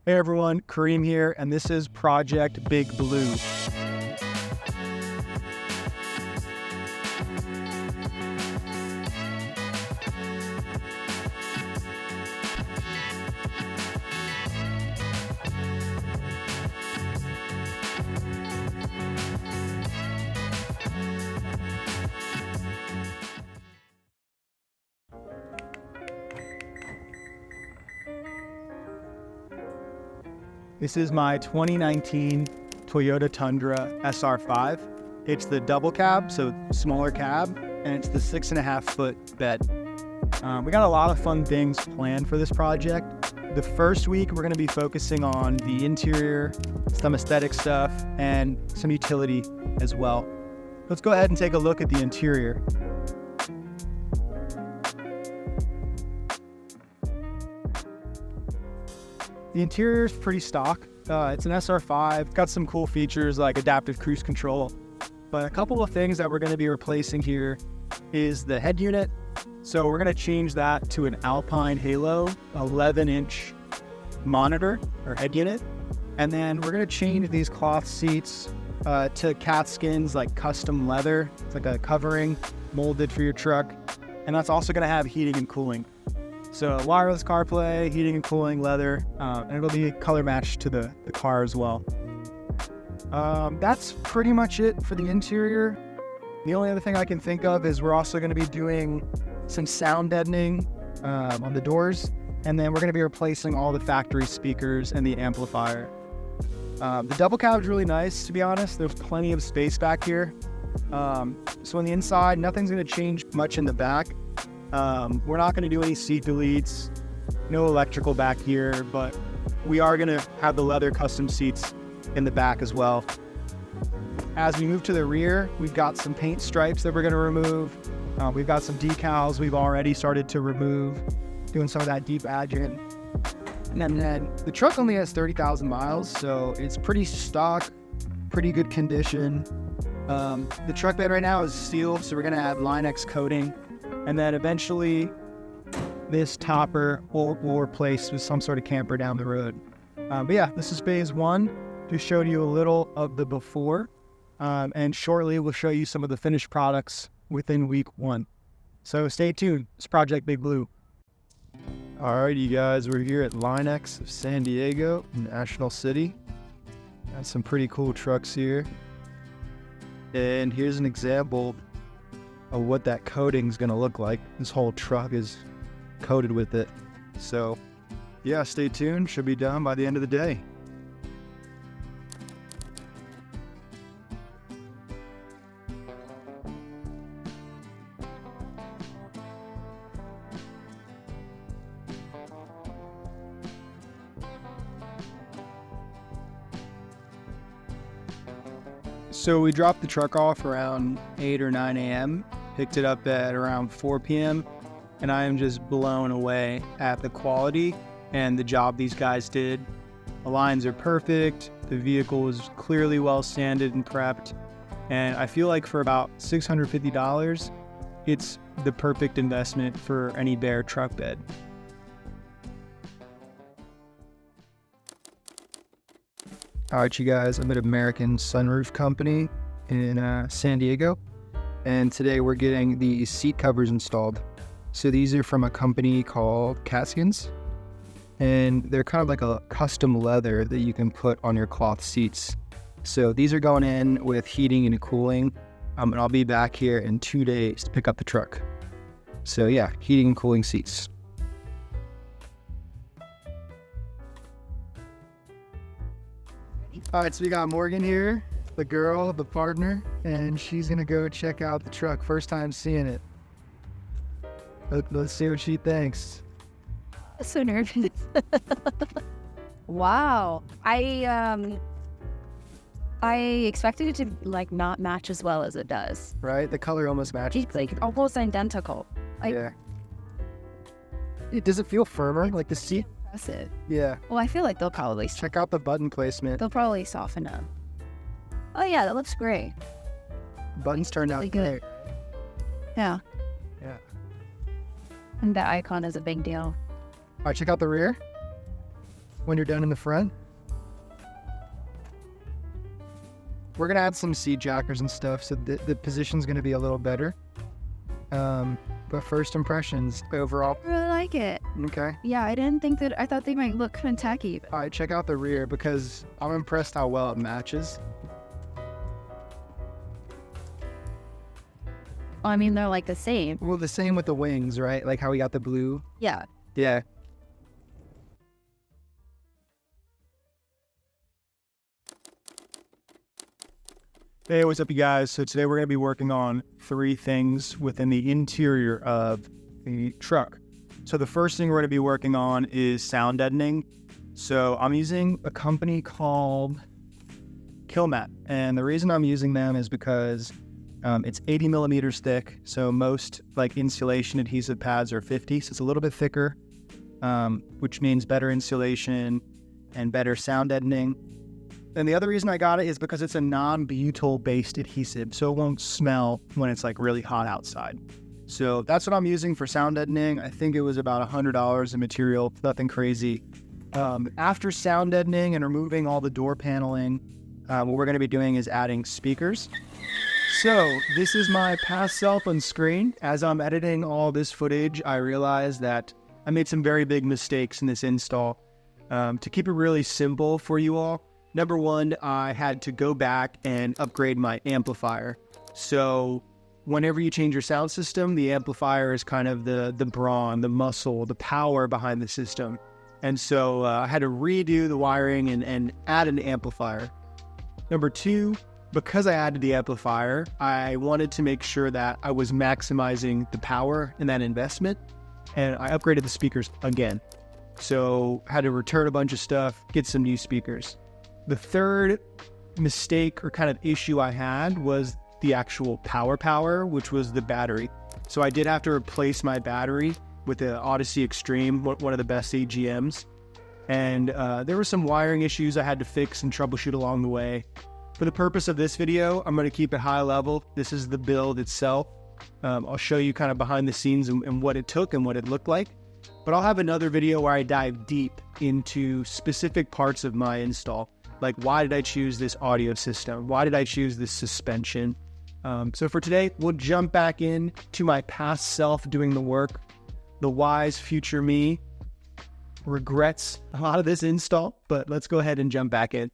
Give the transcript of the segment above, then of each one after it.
Hey everyone, Karim here, and this is Project Big Blue. This is my 2019 Toyota Tundra SR5. It's the double cab, so smaller cab, and it's the 6.5-foot bed. We got a lot of fun things planned for this project. The first week, we're gonna be focusing on the interior, some aesthetic stuff, and some utility as well. Let's go ahead and take a look at the interior. The interior is pretty stock. It's an SR5, got some cool features like adaptive cruise control. But a couple of things that we're going to be replacing here is the head unit. So we're going to change that to an Alpine Halo 11-inch monitor or head unit. And then we're going to change these cloth seats to KATZKINs, like custom leather. It's like a covering molded for your truck. And that's also going to have heating and cooling. So wireless CarPlay, heating and cooling, leather, and it'll be color matched to the car as well. That's pretty much it for the interior. The only other thing I can think of is we're also going to be doing some sound deadening on the doors, and then we're going to be replacing all the factory speakers and the amplifier. The double cab is really nice, to be honest. There's plenty of space back here. So on the inside, nothing's going to change much in the back. We're not going to do any seat deletes, no electrical back here, but we are going to have the leather custom seats in the back as well. As we move to the rear, we've got some paint stripes that we're going to remove. We've got some decals we've already started to remove, doing some of that deep adjuvant. And then the truck only has 30,000 miles, so it's pretty stock, pretty good condition. The truck bed right now is steel, so we're going to add LINEX coating. And then eventually this topper will replace with some sort of camper down the road. But yeah, this is phase one. Just showed you a little of the before. And shortly we'll show you some of the finished products within week one. So stay tuned. It's Project Big Blue. All right, you guys, we're here at LINEX of San Diego, National City. Got some pretty cool trucks here. And here's an example of what that coating is going to look like. This whole truck is coated with it. So yeah, stay tuned. Should be done by the end of the day. So we dropped the truck off around 8 or 9 a.m., picked it up at around 4 p.m., and I am just blown away at the quality and the job these guys did. The lines are perfect, the vehicle was clearly well sanded and prepped, and I feel like for about $650, it's the perfect investment for any bare truck bed. All right, you guys, I'm at American Sunroof Company in San Diego, and today we're getting the seat covers installed. So these are from a company called Katzkinz, and they're kind of like a custom leather that you can put on your cloth seats. So these are going in with heating and cooling, and I'll be back here in 2 days to pick up the truck. So yeah, heating and cooling seats. All right, so we got Morgan here, the girl, the partner, and she's gonna go check out the truck. First time seeing it. Let's see what she thinks. I'm so nervous. Wow. I expected it to like not match as well as it does. Right? The color almost matches. It's like almost identical. Yeah. Does it feel firmer? Like the seat? Impressive. Yeah. Well, I feel like they'll probably Check out the button placement. they'll probably soften up. Oh yeah, that looks great. Buttons turned out Really good. great. Yeah. Yeah. And the icon is a big deal. All right, check out the rear. when you're done in the front. We're going to add some seat jackers and stuff, so the position's going to be a little better. But first impressions overall. I really like it. Okay. Yeah, I thought they might look kind of tacky. All right, check out the rear because I'm impressed how well it matches. Well, I mean, they're like the same. Well, the same with the wings, right? Like how we got the blue. Yeah. Yeah. Hey, what's up, you guys? So today we're going to be working on 3 things within the interior of the truck. So the first thing we're going to be working on is sound deadening. So I'm using a company called Killmat, and the reason I'm using them is because it's 80 millimeters thick. So most like insulation adhesive pads are 50, so it's a little bit thicker, which means better insulation and better sound deadening. And the other reason I got it is because it's a non-butyl based adhesive, so it won't smell when it's like really hot outside. So that's what I'm using for sound deadening. I think it was about $100 in material, nothing crazy. After sound deadening and removing all the door paneling, what we're going to be doing is adding speakers. So this is my past self on screen. As I'm editing all this footage, I realized that I made some very big mistakes in this install. To keep it really simple for you all, number one, I had to go back and upgrade my amplifier. So whenever you change your sound system, the amplifier is kind of the brawn, the muscle, the power behind the system. And so I had to redo the wiring and add an amplifier. Number two, because I added the amplifier, I wanted to make sure that I was maximizing the power in that investment. And I upgraded the speakers again. So I had to return a bunch of stuff, get some new speakers. The third mistake or kind of issue I had was the actual power, which was the battery. So I did have to replace my battery with the Odyssey Extreme, one of the best AGMs. And there were some wiring issues I had to fix and troubleshoot along the way. For the purpose of this video, I'm going to keep it high level. This is the build itself. I'll show you kind of behind the scenes and what it took and what it looked like. But I'll have another video where I dive deep into specific parts of my install. Like, why did I choose this audio system? Why did I choose this suspension? So for today, we'll jump back in to my past self doing the work. The wise future me regrets a lot of this install, but let's go ahead and jump back in.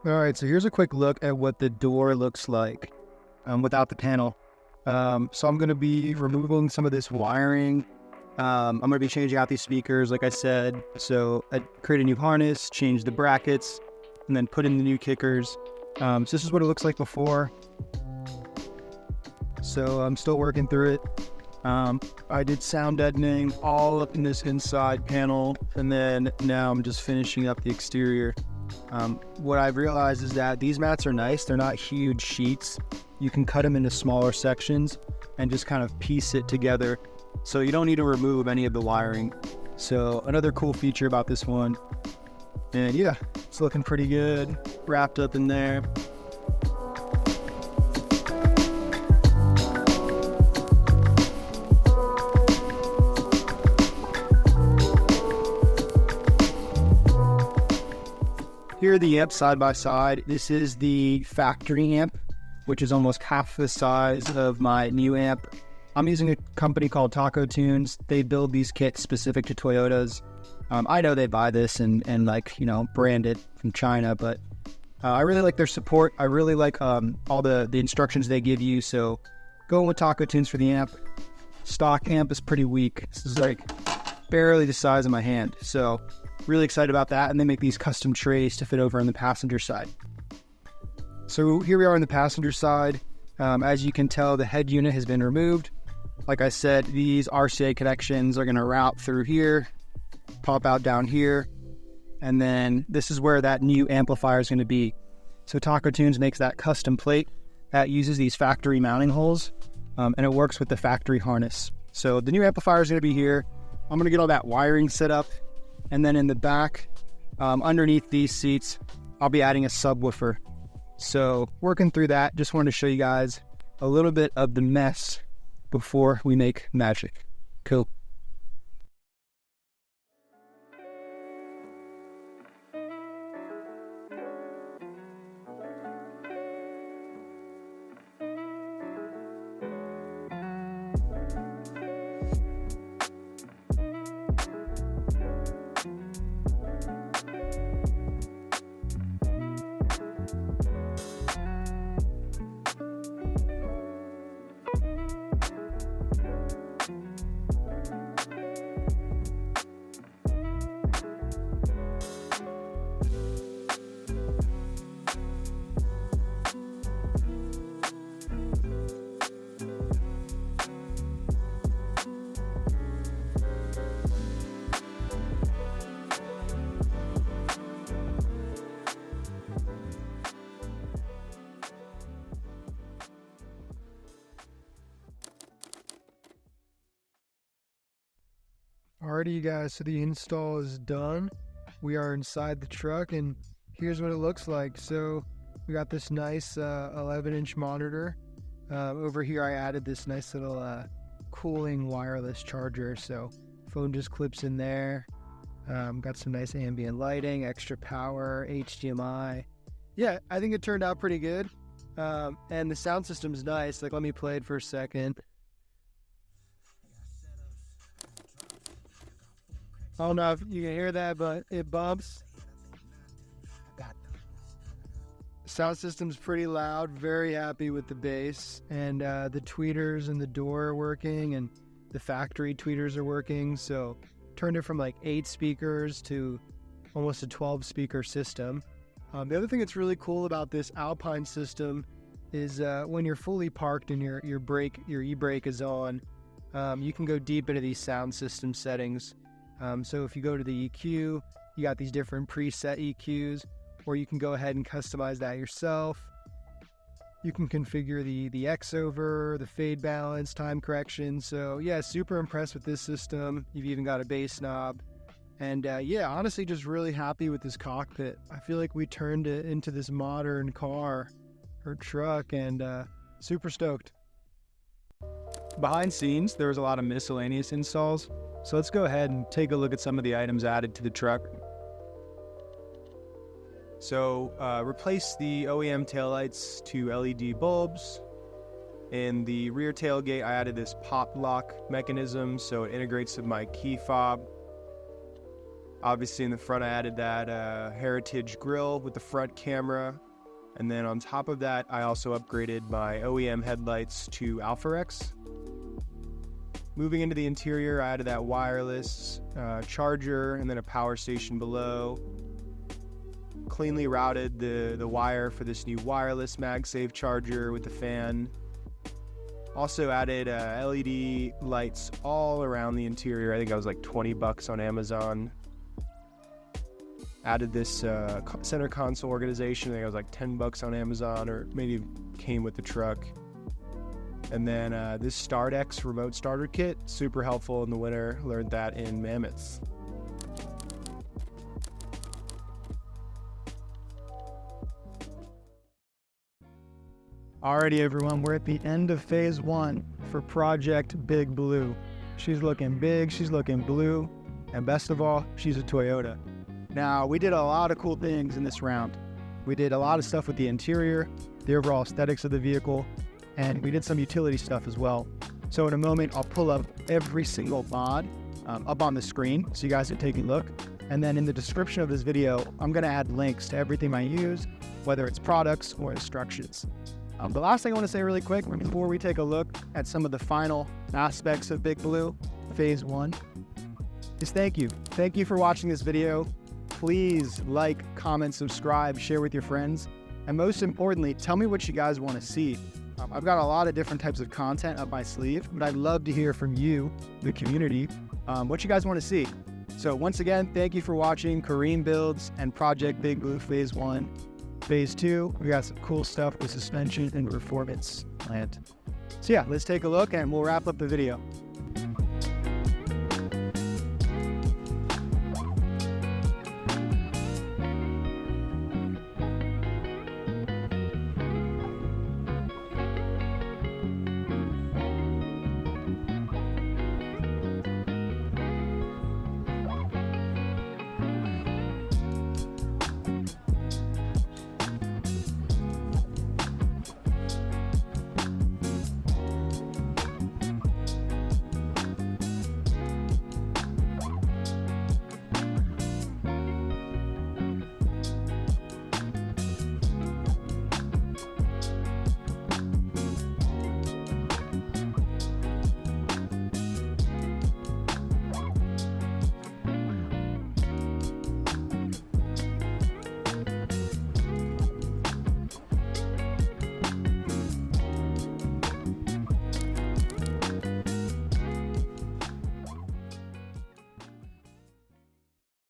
All right, so here's a quick look at what the door looks like without the panel. So I'm going to be removing some of this wiring. I'm going to be changing out these speakers, like I said. So I create a new harness, change the brackets, and then put in the new kickers. So this is what it looks like before. So I'm still working through it. I did sound deadening all up in this inside panel, and then now I'm just finishing up the exterior. What I've realized is that these mats are nice. They're not huge sheets. You can cut them into smaller sections and just kind of piece it together. So you don't need to remove any of the wiring. So another cool feature about this one. And yeah, it's looking pretty good. Wrapped up in there. Here are the amps side by side. This is the factory amp, which is almost half the size of my new amp. I'm using a company called TACOTUNES. They build these kits specific to Toyotas. I know they buy this and like, you know, brand it from China, but I really like their support. I really like all the instructions they give you. So going with TACOTUNES for the amp. Stock amp is pretty weak. This is like barely the size of my hand. So really excited about that. And they make these custom trays to fit over on the passenger side. So here we are on the passenger side. As you can tell, the head unit has been removed. Like I said, these RCA connections are going to route through here, pop out down here, and then this is where that new amplifier is going to be. So TACOTUNES makes that custom plate that uses these factory mounting holes, and it works with the factory harness. So the new amplifier is going to be here. I'm going to get all that wiring set up, and then in the back, underneath these seats, I'll be adding a subwoofer. So working through that, just wanted to show you guys a little bit of the mess before we make magic. Cool. Alrighty, you guys, so the install is done. We are inside the truck, and here's what it looks like. So we got this nice 11-inch monitor. Over here, I added this nice little cooling wireless charger, so phone just clips in there. Got some nice ambient lighting, extra power, HDMI. Yeah, I think it turned out pretty good. And the sound system's nice. Like, let me play it for a second. I don't know if you can hear that, but it bumps. Sound system's pretty loud. Very happy with the bass. And the tweeters and the door are working, and the factory tweeters are working. So turned it from like 8 speakers to almost a 12-speaker system. The other thing that's really cool about this Alpine system is when you're fully parked and your e-brake is on, you can go deep into these sound system settings. So if you go to the EQ, you got these different preset EQs, or you can go ahead and customize that yourself. You can configure the X-over, the fade balance, time correction. So yeah, super impressed with this system. You've even got a bass knob. And yeah, honestly, just really happy with this cockpit. I feel like we turned it into this modern car or truck, and super stoked. Behind scenes, there was a lot of miscellaneous installs. So let's go ahead and take a look at some of the items added to the truck. So replace the OEM taillights to LED bulbs. In the rear tailgate, I added this pop lock mechanism so it integrates with my key fob. Obviously in the front I added that Heritage Grille with the front camera. And then on top of that, I also upgraded my OEM headlights to Alpharex. Moving into the interior, I added that wireless charger and then a power station below. Cleanly routed the wire for this new wireless Magsafe charger with the fan. Also added LED lights all around the interior. I think I was like $20 on Amazon. Added this center console organization. I think I was like $10 on Amazon, or maybe it came with the truck. And then this StartX remote starter kit, super helpful in the winter. Learned that in Mammoths. Alrighty, everyone, we're at the end of phase 1 for Project Big Blue. She's looking big, she's looking blue, and best of all, she's a Toyota. Now, we did a lot of cool things in this round. We did a lot of stuff with the interior, the overall aesthetics of the vehicle, and we did some utility stuff as well. So in a moment, I'll pull up every single mod up on the screen so you guys can take a look. And then in the description of this video, I'm gonna add links to everything I use, whether it's products or instructions. The last thing I want to say really quick before we take a look at some of the final aspects of Big Blue Phase 1 is thank you. Thank you for watching this video. Please like, comment, subscribe, share with your friends. And most importantly, tell me what you guys want to see. I've got a lot of different types of content up my sleeve, but I'd love to hear from you, the community, what you guys want to see. So once again, thank you for watching KARIM Builds and Project Big Blue Phase 1. Phase 2, we got some cool stuff with suspension and performance planned. So yeah, let's take a look and we'll wrap up the video.